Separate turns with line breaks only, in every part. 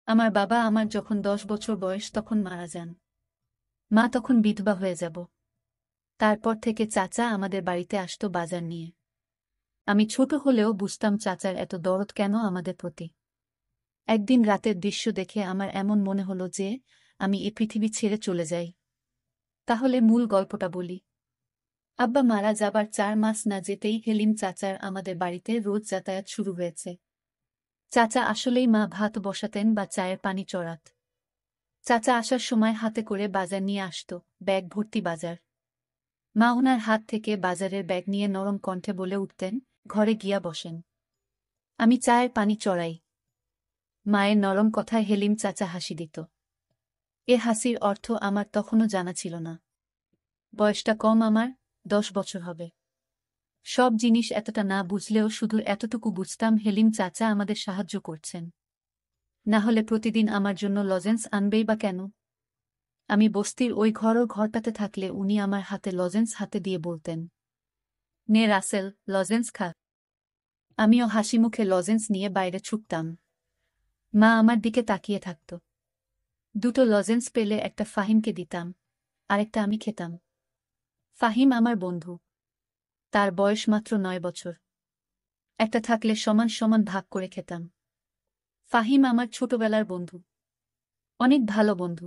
আমার বাবা আমার যখন 10 বছর বয়স তখন মারা যান। মা তখন বিধবা হয়ে যাব। তারপর থেকে চাচা আমাদের বাড়িতে আসতো বাজার নিয়ে। আমি ছোট হলেও বুঝতাম চাচার এত দরদ কেন আমাদের প্রতি। একদিন রাতের দৃশ্য দেখে আমার এমন মনে হলো যে আমি এ পৃথিবী ছেড়ে চলে যাই। তাহলে মূল গল্পটা বলি। আব্বা মারা যাবার 4 মাস না যেতেই হেলিম চাচার আমাদের বাড়িতে রোজ যাতায়াত শুরু হয়েছে। চাচা আসলেই মা ভাত বসাতেন বা চায়ের পানি চড়াত। চাচা আসার সময় হাতে করে বাজার নিয়ে আসত, ব্যাগ ভর্তি বাজার। মা ওনার হাত থেকে বাজারের ব্যাগ নিয়ে নরম কণ্ঠে বলে উঠতেন, ঘরে গিয়া বসেন, আমি চায়ের পানি চড়াই। মায়ের নরম কথায় হেলিম চাচা হাসি দিত। এ হাসির অর্থ আমার তখনও জানা ছিল না। বয়সটা কম আমার, 10 বছর হবে। সব জিনিস এতটা না বুঝলেও শুধু এতটুকু বুঝতাম হেলিম চাচা আমাদের সাহায্য করছেন। না হলে প্রতিদিন আমার জন্য লজেন্স আনবেই বা কেন? আমি বস্তির ওই ঘরটাতে থাকলে উনি আমার হাতে লজেন্স হাতে দিয়ে বলতেন, নে রাসেল, লজেন্স খা। আমিও হাসি মুখে লজেন্স নিয়ে বাইরে ছুটতাম। মা আমার দিকে তাকিয়ে থাকত। দুটো লজেন্স পেলে একটা ফাহিমকে দিতাম, আরেকটা আমি খেতাম। ফাহিম আমার বন্ধু। তার বয়স মাত্র 9 বছর। একটা থাকলে সমান সমান ভাগ করে খেতাম। ফাহিম আমার ছোটবেলার বন্ধু, অনেক ভালো বন্ধু।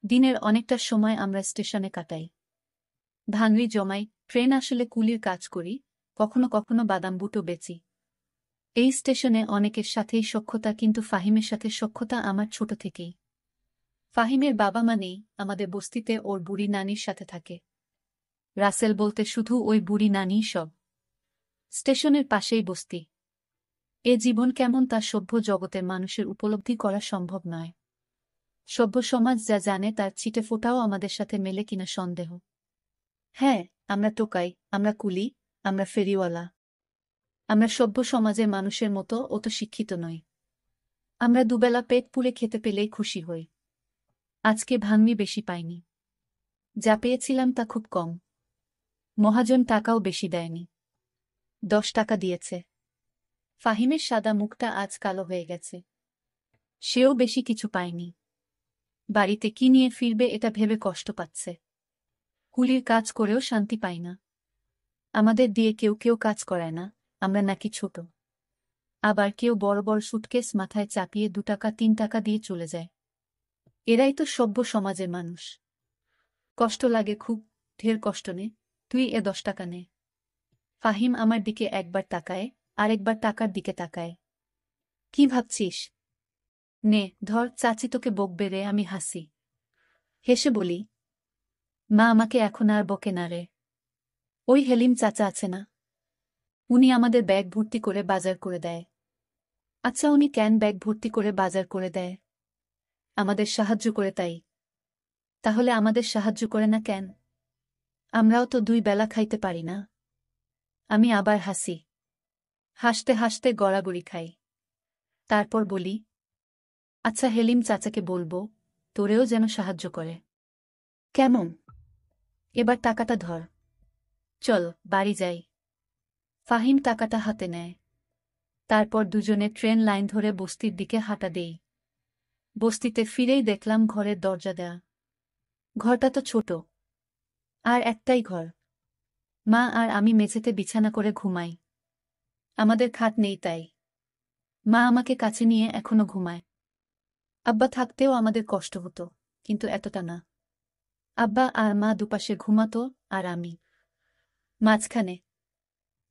দিনের অনেকটা সময় আমরা স্টেশনে কাটাই, ভাঙড়ি জমাই, ট্রেন আসলে কুলির কাজ করি, কখনো কখনো বাদাম বুটো বেচি। এই স্টেশনে অনেকের সাথেই সখ্যতা, কিন্তু ফাহিমের সাথে সখ্যতা আমার ছোট থেকেই। ফাহিমের বাবা মা নেই, আমাদের বস্তিতে ওর বুড়ি নানির সাথে থাকে। রাসেল বলতে শুধু ওই বুড়ি নানিই সব। স্টেশনের পাশেই বস্তি। এ জীবন কেমন তা সভ্য জগতের মানুষের উপলব্ধি করা সম্ভব নয়। সভ্য সমাজ যা জানে তার ছিটে ফোটাও আমাদের সাথে মেলে কিনা সন্দেহ। হ্যাঁ, আমরা টোকাই, আমরা কুলি, আমরা ফেরিওয়ালা। আমরা সভ্য সমাজের মানুষের মতো অত শিক্ষিত নই। আমরা দুবেলা পেট পুড়ে খেতে পেলেই খুশি হই। আজকে ভাঙনি বেশি পাইনি। যা পেয়েছিলাম তা খুব কম। মহাজন টাকাও বেশি দেয়নি। 10 টাকা দিয়েছে। ফাহিমের সাদা মুখটা আজ কালো হয়ে গেছে। সেও বেশি কিছু পায়নি। বাড়িতে কি নিয়ে ফিরবে এটা ভেবে কষ্ট পাচ্ছে। কুলির কাজ করেও শান্তি পাই না। আমাদের দিয়ে কেউ কেউ কাজ করায় না, আমরা নাকি ছোট। আবার কেউ বড় বড় সুটকেস মাথায় চাপিয়ে 2 টাকা 3 টাকা দিয়ে চলে যায়। এরাই তো সভ্য সমাজের মানুষ। কষ্ট লাগে খুব, ঢের কষ্ট নে, তুই এ 10 টাকা নে। ফাহিম আমার দিকে একবার তাকায়, আরেকবার টাকার দিকে তাকায়। কি ভাবছিস? নে ধর, চাচি তোকে বকবে রে। আমি হাসি। হেসে বলি, মা আমাকে এখন আর বকে না রে। ওই হেলিম চাচা আছে না, উনি আমাদের ব্যাগ ভর্তি করে বাজার করে দেয়। আচ্ছা, উনি কেন ব্যাগ ভর্তি করে বাজার করে দেয়? আমাদের সাহায্য করে তাই। তাহলে আমাদের সাহায্য করে না কেন? আমরাও তো 2 বেলা খাইতে পারি না। আমি আবার হাসি। হাসতে হাসতে গড়াগড়ি খাই। তারপর বলি, আচ্ছা হেলিম চাচাকে বলবো, তোরেও যেন সাহায্য করে। কেমন? এবার টাকাটা ধর, চল বাড়ি যাই। ফাহিম টাকাটা হাতে নেয়। তারপর দুজনে ট্রেন লাইন ধরে বস্তির দিকে হাঁটা দেই। বস্তিতে ফিরেই দেখলাম ঘরের দরজা দেয়া। ঘরটা তো ছোট, আর একটাই ঘর। মা আর আমি মেঝেতে বিছানা করে ঘুমাই। আমাদের খাট নেই তাই। মা আমাকে কাছে নিয়ে এখনো ঘুমায়। আব্বা থাকতেও আমাদের কষ্ট হতো, কিন্তু এতটা না। আব্বা আর মা দুপাশে ঘুমাতো, আর আমি মাঝখানে।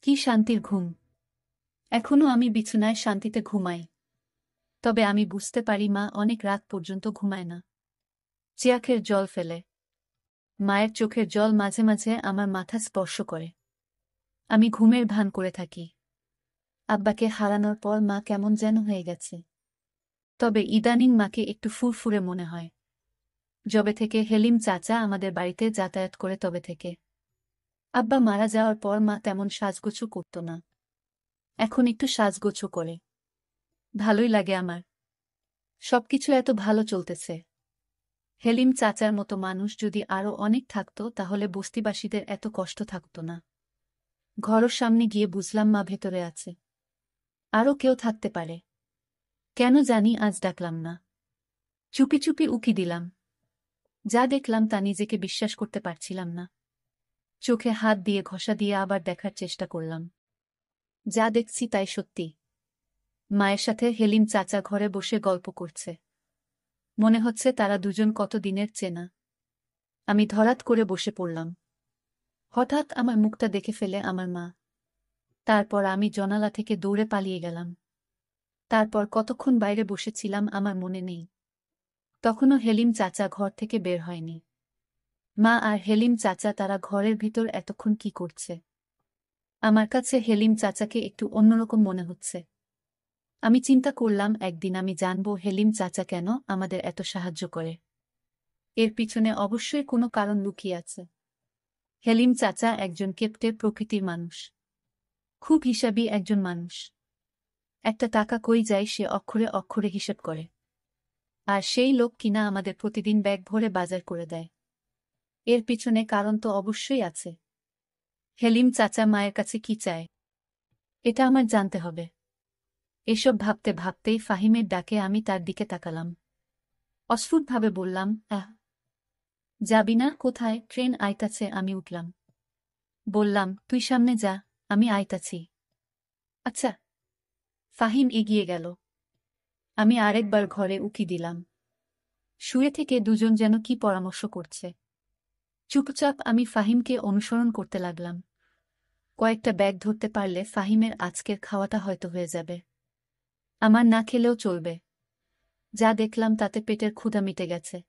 কি শান্তির ঘুম! এখনো আমি বিছানায় শান্তিতে ঘুমাই। তবে আমি বুঝতে পারি মা অনেক রাত পর্যন্ত ঘুমায় না। চেয়াখের জল ফেলে। মায়ের চোখের জল মাঝে মাঝে আমার মাথা স্পর্শ করে। আমি ঘুমের ভান করে থাকি। আব্বাকে হারানোর পর মা কেমন যেন হয়ে গেছে। তবে ইদানিং মাকে একটু ফুরফুরে মনে হয়। যবে থেকে হেলিম চাচা আমাদের বাড়িতে যাতায়াত করে তবে থেকে। আব্বা মারা যাওয়ার পর মা তেমন সাজগোছু করত না। এখন একটু সাজগোছু করে। ভালোই লাগে আমার। সবকিছু এত ভালো চলতেছে। হেলিম চাচার মতো মানুষ যদি আরও অনেক থাকত তাহলে বস্তিবাসীদের এত কষ্ট থাকত না। ঘরের সামনে গিয়ে বুঝলাম মা ভেতরে আছে। আরও কেউ থাকতে পারে। কেন জানি আজ ডাকলাম না। চুপি চুপি উকি দিলাম। যা দেখলাম তা নিজেকে বিশ্বাস করতে পারছিলাম না। চোখে হাত দিয়ে ঘষা দিয়ে আবার দেখার চেষ্টা করলাম। যা দেখছি তাই সত্যি। মায়ের সাথে হেলিম চাচা ঘরে বসে গল্প করছে। মনে হচ্ছে তারা দুজন কত দিনের চেনা। আমি ধরাত করে বসে পড়লাম। হঠাৎ আমার মুখটা দেখে ফেলে আমার মা। তারপর আমি জানালা থেকে দৌড়ে পালিয়ে গেলাম। তারপর কতক্ষণ বাইরে বসেছিলাম আমার মনে নেই। তখনও হেলিম চাচা ঘর থেকে বের হয়নি। মা আর হেলিম চাচা তারা ঘরের ভিতর এতক্ষণ কি করছে? আমার কাছে হেলিম চাচাকে একটু অন্যরকম মনে হচ্ছে। আমি চিন্তা করলাম একদিন আমি জানব হেলিম চাচা কেন আমাদের এত সাহায্য করে। এর পিছনে অবশ্যই কোনো কারণ লুকিয়ে আছে। হেলিম চাচা একজন কেপ্টে প্রকৃতির মানুষ। খুব হিসাবী একজন মানুষ। একটা টাকা কই যায় সে অক্ষরে অক্ষরে হিসেব করে। আর সেই লোক কিনা আমাদের প্রতিদিন ব্যাগ ভরে বাজার করে দেয়। এর পিছনে কারণ তো অবশ্যই আছে। হেলিম চাচা মায়ের কাছে কি চায় এটা আমার জানতে হবে। এসব ভাবতে ভাবতেই ফাহিমের ডাকে আমি তার দিকে তাকালাম। অস্ফুটভাবে বললাম, যাবি না? কোথায়? ট্রেন আইতাছে। আমি উঠলাম। বললাম, তুই সামনে যা, আমি আইতাছি। আচ্ছা। ফাহিম এগিয়ে গেল। আমি আরেকবার ঘরে উকি দিলাম। শুয়ে থেকে দুজন যেন কি পরামর্শ করছে। চুপচাপ আমি ফাহিমকে অনুসরণ করতে লাগলাম। কয়েকটা ব্যাগ ধরতে পারলে ফাহিমের আজকের খাওয়াটা হয়তো হয়ে যাবে। আমার না খেলেও চলবে। যা দেখলাম তাতে পেটের ক্ষুধা মিটে গেছে।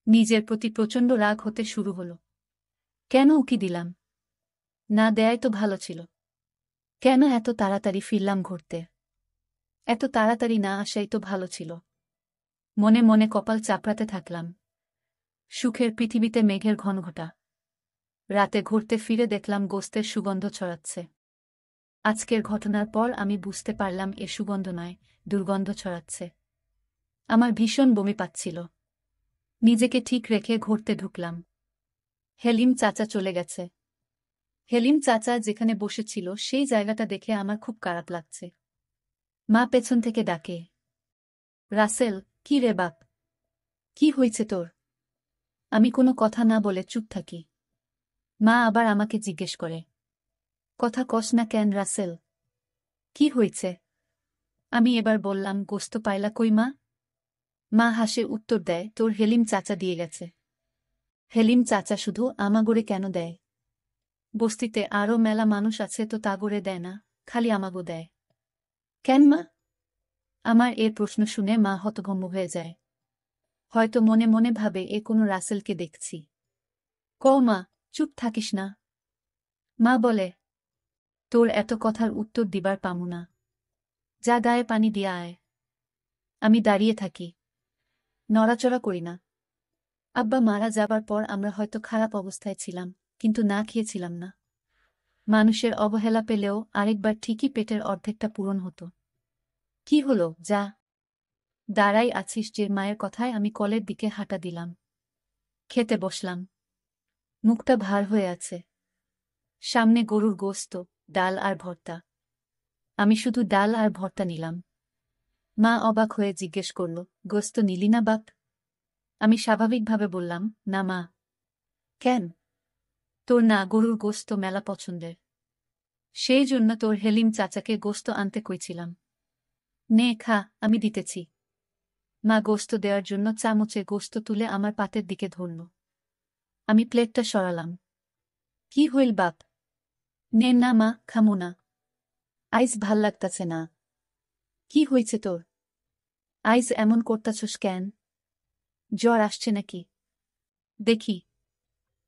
নিজের প্রতি প্রচণ্ড রাগ হতে শুরু হলো। কেন উকি দিলাম? না দেয়াই তো ভালো ছিল। কেন এত তাড়াতাড়ি ফিরলাম ঘুরতে? এত তাড়াতাড়ি না আসাই তো ভালো ছিল। মনে মনে কপাল চাপড়াতে থাকলাম। সুখের পৃথিবীতে মেঘের ঘনঘটা। রাতে ঘুরতে ফিরে দেখলাম গোস্তের সুগন্ধ ছড়াচ্ছে। আজকের ঘটনার পর আমি বুঝতে পারলাম এ সুগন্ধ নয়, দুর্গন্ধ ছড়াচ্ছে। আমার ভীষণ বমি পাচ্ছিল। নিজেকে ঠিক রেখে ঘুরতে ঢুকলাম। হেলিম চাচা চলে গেছে। হেলিম চাচা যেখানে বসেছিল সেই জায়গাটা দেখে আমার খুব খারাপ লাগছে। মা পেছন থেকে ডাকে, রাসেল, কি রে বাপ? কি হয়েছে তোর? আমি কোনো কথা না বলে চুপ থাকি। মা আবার আমাকে জিজ্ঞেস করে, কথা কস না কেন রাসেল? কি হয়েছে? আমি এবার বললাম, গোস্ত পাইলা কই মা? মা হাসে উত্তর দেয়, তোর হেলিম চাচা দিয়ে গেছে। হেলিম চাচা শুধু আমাগরে কেন দেয়? বস্তিতে আরও মেলা মানুষ আছে তো তাগরে দেয় না, খালি আমাগো দেয় কেন মা? আমার এর প্রশ্ন শুনে মা হতভম্ব হয়ে যায়। হয়তো মনে মনে ভাবে এ কোনো রাসেলকে দেখছি। কও মা, চুপ থাকিস না। মা বলে, তোর এত কথার উত্তর দিবার পামু না। যা গায়ে পানি দিয়া আয়। আমি দাঁড়িয়ে থাকি। নড়াচড়া করি না। আব্বা মারা যাবার পর আমরা হয়তো খারাপ অবস্থায় ছিলাম, কিন্তু না খেয়েছিলাম না। মানুষের অবহেলা পেলেও আরেকবার ঠিকই পেটের অর্ধেকটা পূরণ হতো। কি হলো, যা। দাঁড়াই আছিস যে? মায়ের কথায় আমি কলের দিকে হাঁটা দিলাম। খেতে বসলাম। মুখটা ভার হয়ে আছে। সামনে গরুর গোস্ত, ডাল আর ভর্তা। আমি শুধু ডাল আর ভর্তা নিলাম। মা অবাক হয়ে জিজ্ঞেস করল, গোস্ত নিলি না বাপ? আমি স্বাভাবিকভাবে বললাম, না মা। কেন? তোর না গরুর গোস্ত মেলা পছন্দের। সেই জন্য তোর হেলিম চাচাকে গোস্ত আনতে কইছিলাম। নে খা, আমি দিতেছি। মা গোস্ত দেওয়ার জন্য চামচে গোস্ত তুলে আমার পাতের দিকে ধরল। আমি প্লেটটা সরালাম। কি হইল বাপ? নে না মা, খামু না। আইজ ভাল লাগতাছে না। কি হইছে তোর? আইজ এমন করতাছস কেন? জ্বর আসছে নাকি? দেখি।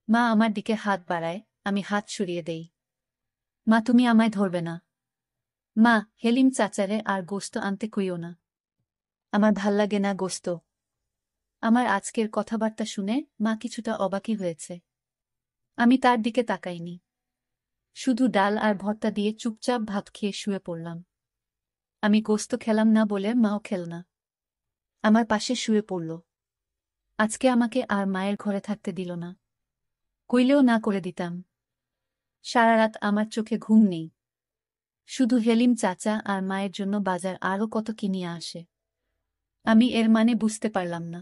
মা আমার দিকে হাত বাড়ায়, আমি হাত সরিয়ে দেই। মা, তুমি আমায় ধরবে না। মা, হেলিম চাচারে আর গোস্ত আনতে কইও না। আমার ভাল লাগে না গোস্ত। আমার আজকের কথাবার্তা শুনে মা কিছুটা অবাকই হয়েছে। আমি তার দিকে তাকাইনি। শুধু ডাল আর ভর্তা দিয়ে চুপচাপ ভাত খেয়ে শুয়ে পড়লাম। আমি গোস্ত খেলাম না বলে মাও খেল না। আমার পাশে শুয়ে পড়ল। আজকে আমাকে আর মায়ের ঘরে থাকতে দিল না। কইলেও না করে দিতাম। সারা রাত আমার চোখে ঘুম নেই। শুধু হেলিম চাচা আর মায়ের জন্য বাজার আরও কত কিনিয়ে আসে। আমি এর মানে বুঝতে পারলাম না।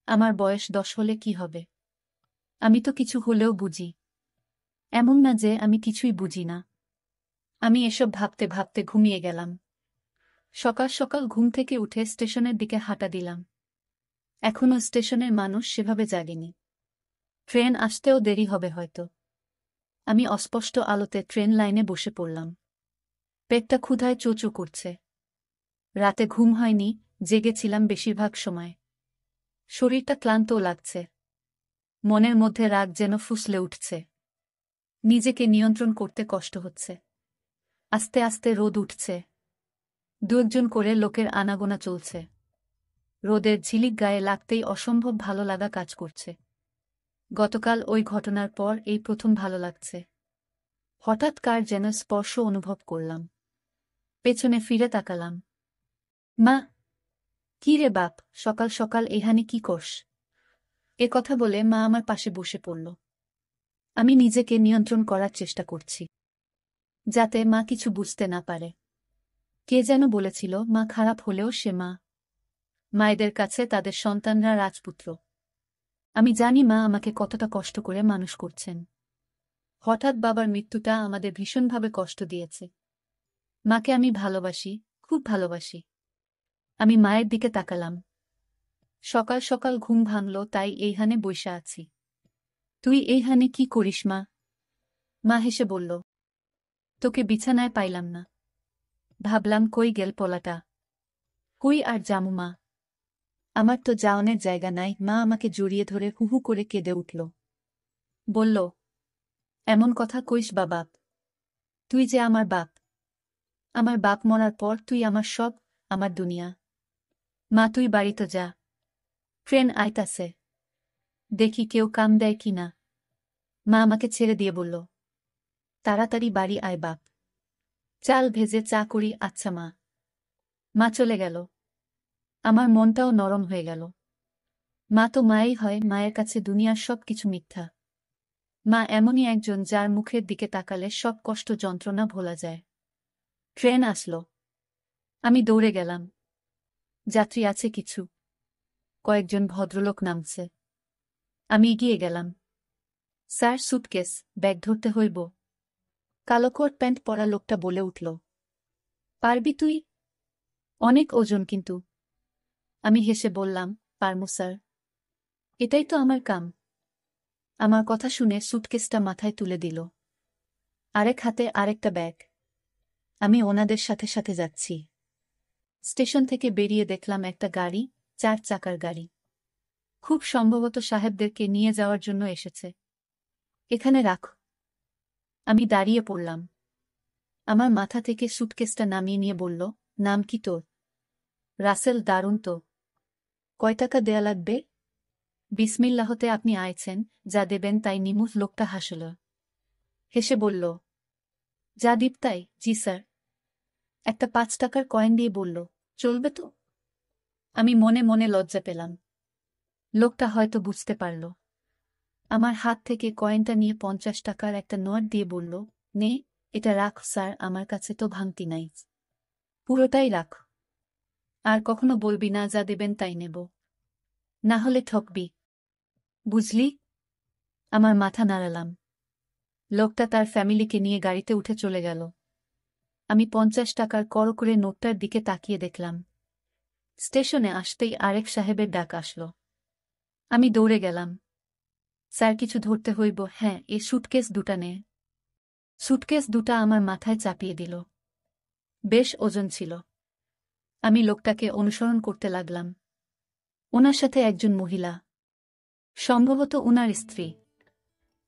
আমার বয়স 10 হলে কি হবে? আমি তো কিছু হলেও বুঝি। এমন না যে আমি কিছুই বুঝি না। আমি এসব ভাবতে ভাবতে ঘুমিয়ে গেলাম। সকাল সকাল ঘুম থেকে উঠে স্টেশনের দিকে হাঁটা দিলাম। এখনো স্টেশনের মানুষ সেভাবে জাগেনি। ট্রেন আসতেও দেরি হবে হয়তো। আমি অস্পষ্ট আলোতে ট্রেন লাইনে বসে পড়লাম। পেটটা ক্ষুধায় চোচো করছে। রাতে ঘুম হয়নি, জেগেছিলাম বেশিরভাগ সময়। শরীরটা ক্লান্তও লাগছে। মনের মধ্যে রাগ যেন ফুসলে উঠছে। নিজেকে নিয়ন্ত্রণ করতে কষ্ট হচ্ছে। আস্তে আস্তে রোদ উঠছে। দু একজন করে লোকের আনাগোনা চলছে। রোদের ঝিলিক গায়ে লাগতেই অসম্ভব ভালো লাগা কাজ করছে। গতকাল ওই ঘটনার পর এই প্রথম ভালো লাগছে। হঠাৎ কার যেন স্পর্শ অনুভব করলাম। পেছনে ফিরে তাকালাম। মা! কি রে বাপ, সকাল সকাল এখানে কি করস? এ কথা বলে মা আমার পাশে বসে পড়ল। আমি নিজেকে নিয়ন্ত্রণ করার চেষ্টা করছি, যাতে মা কিছু বুঝতে না পারে। কে যেন বলেছিল, মা খারাপ হলেও সে মা। মায়েদের কাছে তাদের সন্তানরা রাজপুত্র। আমি জানি মা আমাকে কতটা কষ্ট করে মানুষ করছেন। হঠাৎ বাবার মৃত্যুটা আমাদের ভীষণভাবে কষ্ট দিয়েছে। মাকে আমি ভালোবাসি, খুব ভালোবাসি। আমি মায়ের দিকে তাকালাম। সকাল সকাল ঘুম ভাঙল তাই এইখানে বইসা আছি। তুই এইখানে কি করিস মা? মা হেসে বলল, তোকে বিছানায় পাইলাম না। ভাবলাম কই গেল পোলাটা। কই আর জামু মা? আমার তো যাওনের জায়গা নাই। মা আমাকে জড়িয়ে ধরে হুহু করে কেঁদে উঠল। বলল, এমন কথা কইস বা বাপ? তুই যে আমার বাপ। আমার বাপ মরার পর তুই আমার সব, আমার দুনিয়া। মা তুই বাড়িতে যা। ট্রেন আইতাছে। দেখি কেউ কাম দেয় কি না। মা আমাকে ছেড়ে দিয়ে বলল, তাড়াতাড়ি বাড়ি আয় বাপ। চাল ভেজে চা করি। আচ্ছা মা। মা চলে গেল। আমার মনটাও নরম হয়ে গেল। মা তো মাই হয়, মায়ের কাছে দুনিয়ার সব কিছু মিথ্যা। মা এমনই একজন যার মুখের দিকে তাকালে সব কষ্ট যন্ত্রণা ভোলা যায়। ট্রেন আসলো। আমি দৌড়ে গেলাম। যাত্রী আছে কিছু। কয়েকজন ভদ্রলোক নামছে। আমি এগিয়ে গেলাম। স্যার, সুটকেস, ব্যাগ ধরতে হইব। কালো কোট প্যান্ট পরা লোকটা বলে উঠল, পারবি তুই? অনেক ওজন কিন্তু। আমি হেসে বললাম, পারমু স্যার। এটাই তো আমার কাম। আমার কথা শুনে সুটকেসটা মাথায় তুলে দিল। আরেক হাতে আরেকটা ব্যাগ। আমি ওনাদের সাথে সাথে যাচ্ছি। স্টেশন থেকে বেরিয়ে দেখলাম একটা গাড়ি, 4 চাকার গাড়ি। খুব সম্ভবত সাহেবদেরকে নিয়ে যাওয়ার জন্য এসেছে। এখানে রাখ। আমি দাঁড়িয়ে পড়লাম। আমার মাথা থেকে সুটকেসটা নামিয়ে নিয়ে বলল, নাম কি তোর? রাসেল। দারুণ তো। কয় টাকা দেয়া লাগবে? বিসমিল্লাহতে আপনি আইছেন, যা দেবেন তাই নিমু। লোকটা হাসল। হেসে বলল, যা দিব তাই? জি স্যার। একটা 5 টাকার কয়েন দিয়ে বলল, চলবে তো? আমি মনে মনে লজ্জা পেলাম। লোকটা হয়তো বুঝতে পারল। আমার হাত থেকে কয়েনটা নিয়ে 50 টাকার একটা নোট দিয়ে বলল, নে, এটা রাখ স্যার, আমার কাছে তো ভাঙতি নাই। পুরোটাই রাখ। আর কখনো বলবি না যা দেবেন তাই নেব। না হলে ঠকবি। বুঝলি? আমার মাথা নাড়ালাম। লোকটা তার ফ্যামিলিকে নিয়ে গাড়িতে উঠে চলে গেল। আমি 50 টাকার করকরে নোটটার দিকে তাকিয়ে দেখলাম। স্টেশনে আসতেই আরেক সাহেবের ডাক আসলো। আমি দৌড়ে গেলাম। স্যার, কিছু ধরতে হইব। হ্যাঁ, এ সুটকেস দুটা নে। সুটকেস দুটা আমার মাথায় চাপিয়ে দিল। বেশ ওজন ছিল। আমি লোকটাকে অনুসরণ করতে লাগলাম। ওনার সাথে একজন মহিলা, সম্ভবত উনার স্ত্রী।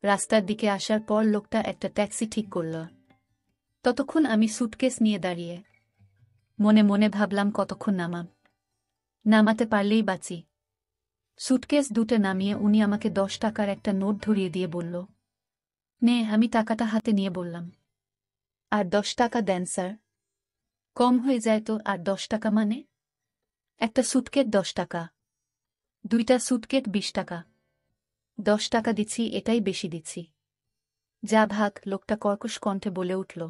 রাস্তার দিকে আসার পর লোকটা একটা ট্যাক্সি ঠিক করল। ততক্ষণ আমি সুটকেস নিয়ে দাঁড়িয়ে মনে মনে ভাবলাম, কতক্ষণ নামাতে পারলেই বাঁচি। সুটকেস দুটো নামিয়ে উনি আমাকে 10 টাকার একটা নোট ধরিয়ে দিয়ে বলল, নে। আমি টাকাটা হাতে নিয়ে বললাম, আর 10 টাকা দেন স্যার। কম হয়ে যায় তো। আর 10 টাকা মানে? একটা সুটকেট 10 টাকা, দুইটা সুটকেট 20 টাকা। 10 টাকা দিচ্ছি, এটাই বেশি দিচ্ছি। যা ভাগ। লোকটা কর্কশ কণ্ঠে বলে উঠল।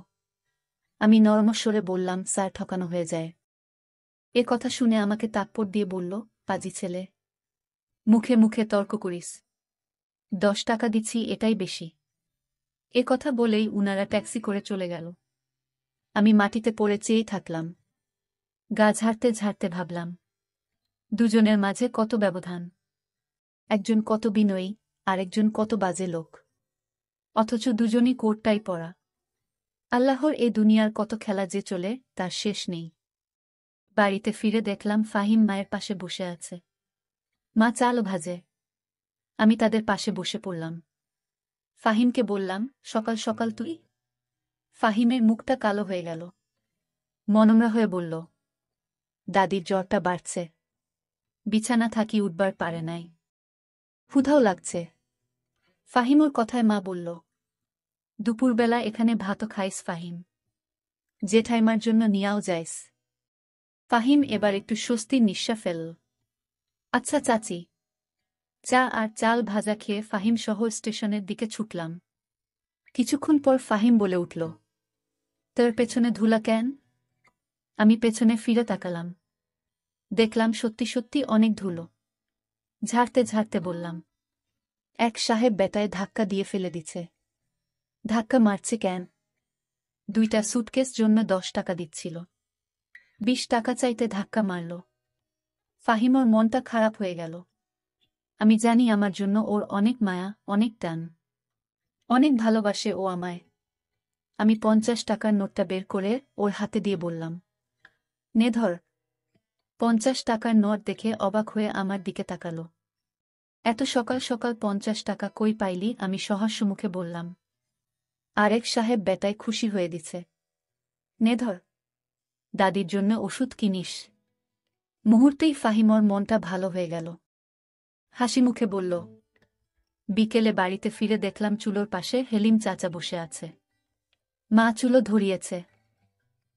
আমি নরম স্বরে বললাম, স্যার ঠকানো হয়ে যায়। এ কথা শুনে আমাকে তাপ্পড় দিয়ে বলল, পাজি ছেলে, মুখে মুখে তর্ক করিস। 10 টাকা দিচ্ছি, এটাই বেশি। এ কথা বলেই উনারা ট্যাক্সি করে চলে গেল। আমি মাটিতে পড়ে চেয়েই থাকলাম। গা ঝাড়তে ঝাড়তে ভাবলাম, দুজনের মাঝে কত ব্যবধান। একজন কত বিনয়ী, আরেকজন কত বাজে লোক। অথচ দুজনই কোটটাই পরা। আল্লাহর এ দুনিয়ার কত খেলা যে চলে তার শেষ নেই। বাড়িতে ফিরে দেখলাম ফাহিম মায়ের পাশে বসে আছে। মা চাল ভাজে। আমি তাদের পাশে বসে পড়লাম। ফাহিমকে বললাম, সকাল সকাল তুই? ফাহিমের মুখটা কালো হয়ে গেল। মনমরা হয়ে বলল, দাদির জ্বরটা বাড়ছে। বিছানা থাকি উঠবার পারে নাই। ক্ষুধাও লাগছে। ফাহিমর কথায় মা বলল, দুপুরবেলা এখানে ভাতও খাইস ফাহিম। জেঠাইমার জন্য নিয়াও যাইস। ফাহিম এবার একটু স্বস্তির নিঃশ্বাস ফেলল। আচ্ছা চাচি। চা আর চাল ভাজা খেয়ে ফাহিম শহর স্টেশনের দিকে ছুটলাম। কিছুক্ষণ পর ফাহিম বলে উঠল, তোর পেছনে ধুলা কেন? আমি পেছনে ফিরে তাকালাম। দেখলাম সত্যি সত্যি অনেক ধুলো। ঝাড়তে ঝাড়তে বললাম, এক সাহেব বেটায় ধাক্কা দিয়ে ফেলে দিচ্ছে। ধাক্কা মারছে কেন? 2টা সুটকেস জন্য 10 টাকা দিচ্ছিল। 20 টাকা চাইতে ধাক্কা মারল। ফাহিমর মনটা খারাপ হয়ে গেল। আমি জানি আমার জন্য ওর অনেক মায়া, অনেক টান। অনেক ভালোবাসে ও আমায়। আমি 50 টাকার নোটটা বের করে ওর হাতে দিয়ে বললাম, নে ধর। 50 টাকার নোট দেখে অবাক হয়ে আমার দিকে তাকালো। এত সকাল সকাল 50 টাকা কই পাইলি? আমি সহাস্য মুখে বললাম। আরেক সাহেব বেটায় খুশি হয়ে দিছে। নে ধর, দাদির জন্য ওষুধ কিনিস। মুহূর্তেই ফাহিমর মনটা ভালো হয়ে গেল। হাসি মুখে বলল। বিকেলে বাড়িতে ফিরে দেখলাম চুলোর পাশে হেলিম চাচা বসে আছে। মা চুলো ধরিয়েছে।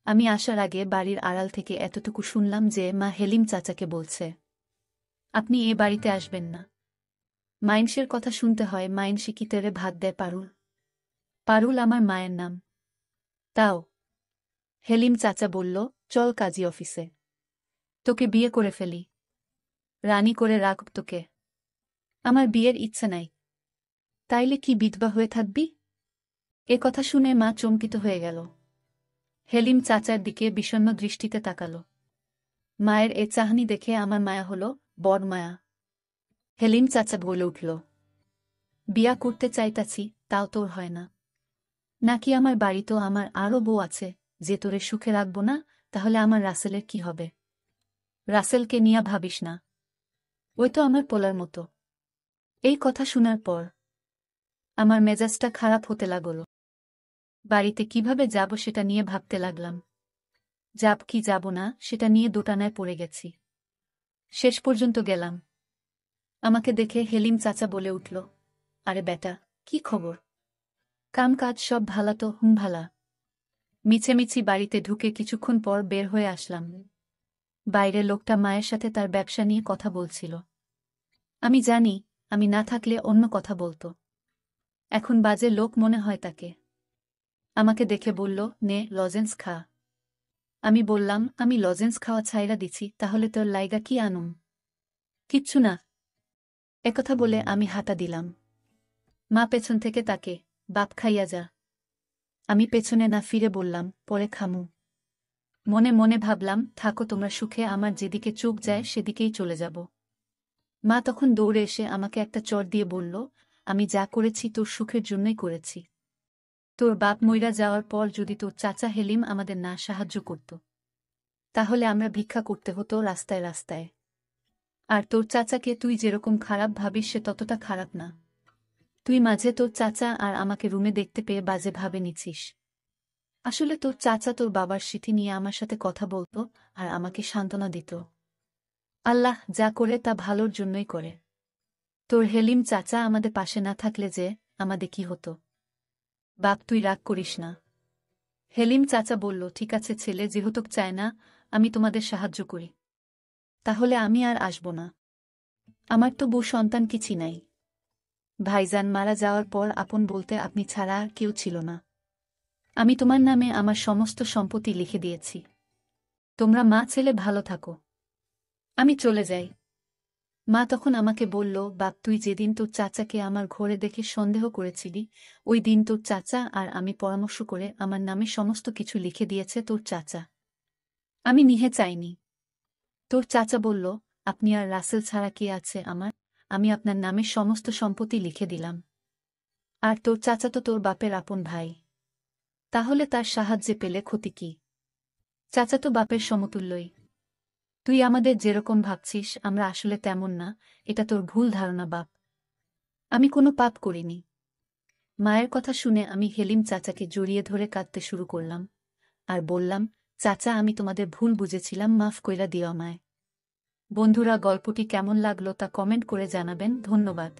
আমি আসার আগে বাড়ির আড়াল থেকে এতটুকু শুনলাম যে মা হেলিম চাচাকে বলছে, আপনি এ বাড়িতে আসবেন না। মাইনসের কথা শুনতে হয়, মাইনসে কি তেরে ভাত দেয় পারুল? পারুল আমার মায়ের নাম। তাও। হেলিম চাচা বলল, চল কাজী অফিসে। তোকে বিয়ে করে ফেলি। রানী করে রাখব তোকে। আমার বিয়ের ইচ্ছা নাই। তাইলে কি বিধবা হয়ে থাকবি? এ কথা শুনে মা চমকিত হয়ে গেল। হেলিম চাচার দিকে বিষণ্ণ দৃষ্টিতে তাকাল। মায়ের এ চাহনি দেখে আমার মায়া হল, বড় মায়া। হেলিম চাচা বলে উঠল, বিয়া করতে চাইতাছি, তাও তোর হয় না। নাকি আমার বাড়িতেও আমার আরও বউ আছে, যে তোরে সুখে রাখব না? তাহলে আমার রাসেলের কি হবে? রাসেলকে নিয়া ভাবিস না। ওই তো আমার পোলার মতো। এই কথা শোনার পর আমার মেজাজটা খারাপ হতে লাগল। বাড়িতে কিভাবে যাব সেটা নিয়ে ভাবতে লাগলাম। যাব কি যাব না সেটা নিয়ে দোটানায় পড়ে গেছি। শেষ পর্যন্ত গেলাম। আমাকে দেখে হেলিম চাচা বলে উঠল, আরে বেটা, কি খবর? কাম কাজ সব ভালা তো? হুম ভালা। মিছেমিছি বাড়িতে ঢুকে কিছুক্ষণ পর বের হয়ে আসলাম। বাইরে লোকটা মায়ের সাথে তার ব্যবসা নিয়ে কথা বলছিল। আমি জানি, আমি না থাকলে অন্য কথা বলতো। এখন বাজে লোক মনে হয় তাকে। আমাকে দেখে বলল, নে লজেন্স খা। আমি বললাম, আমি লজেন্স খাওয়া ছাইরা দিছি, তাহলে তোর লাইগা কি আনুম? কিচ্ছু না। একথা বলে আমি হাঁটা দিলাম। মা পেছন থেকে তাকে, বাপ খাইয়া যা। আমি পেছনে না ফিরে বললাম, পরে খামু। মনে মনে ভাবলাম, থাকো তোমরা সুখে, আমার যেদিকে চোখ যায় সেদিকেই চলে যাব। মা তখন দৌড়ে এসে আমাকে একটা চর দিয়ে বলল, আমি যা করেছি তোর সুখের জন্যই করেছি। তোর বাপ মইরা যাওয়ার পর যদি তোর চাচা হেলিম আমাদের না সাহায্য করত, তাহলে আমরা ভিক্ষা করতে হতো রাস্তায় রাস্তায়। আর তোর চাচাকে তুই যেরকম খারাপ ভাবিস সে ততটা খারাপ না। তুই মাঝে তোর চাচা আর আমাকে রুমে দেখতে পেয়ে বাজে ভাবে নিছিস। আসলে তোর চাচা তোর বাবার স্মৃতি নিয়ে আমার সাথে কথা বলতো আর আমাকে সান্ত্বনা দিত। আল্লাহ যা করে তা ভালোর জন্যই করে। তোর হেলিম চাচা আমাদের পাশে না থাকলে যে আমাদের কি হতো? বাপ তুই রাগ করিস না। হেলিম চাচা বলল, ঠিক আছে ছেলে, যেহেতু চায় না আমি তোমাদের সাহায্য করি, তাহলে আমি আর আসব না। আমার তো বউ সন্তান কিছু নাই। ভাইজান মারা যাওয়ার পর আপন বলতে আপনি ছাড়া আর কেউ ছিল না। আমি তোমার নামে আমার সমস্ত সম্পত্তি লিখে দিয়েছি। তোমরা মা ছেলে ভালো থাকো। আমি চলে যাই। মা তখন আমাকে বলল, বাপ, তুই যেদিন তোর চাচাকে আমার ঘরে দেখে সন্দেহ করেছিলি, ওই দিন তোর চাচা আর আমি পরামর্শ করে আমার নামে সমস্ত কিছু লিখে দিয়েছে তোর চাচা। আমি নিহে চাইনি। তোর চাচা বলল, আপনি আর রাসেল ছাড়া কে আছে আমার? আমি আপনার নামে সমস্ত সম্পত্তি লিখে দিলাম। আর তোর চাচা তো তোর বাপের আপন ভাই। তাহলে তার সাহায্যে পেলে ক্ষতি কি? চাচা তো বাপের সমতুল্যই। তুই আমাদের যেরকম ভাবছিস আমরা আসলে তেমন না, এটা তোর ভুল ধারণা বাপ। আমি কোনো পাপ করিনি। মায়ের কথা শুনে আমি হেলিম চাচাকে জড়িয়ে ধরে কাঁদতে শুরু করলাম আর বললাম, চাচা, আমি তোমাদের ভুল বুঝেছিলাম, মাফ কইরা দিও আমায়। বন্ধুরা, গল্পটি কেমন লাগলো তা কমেন্ট করে জানাবেন। ধন্যবাদ।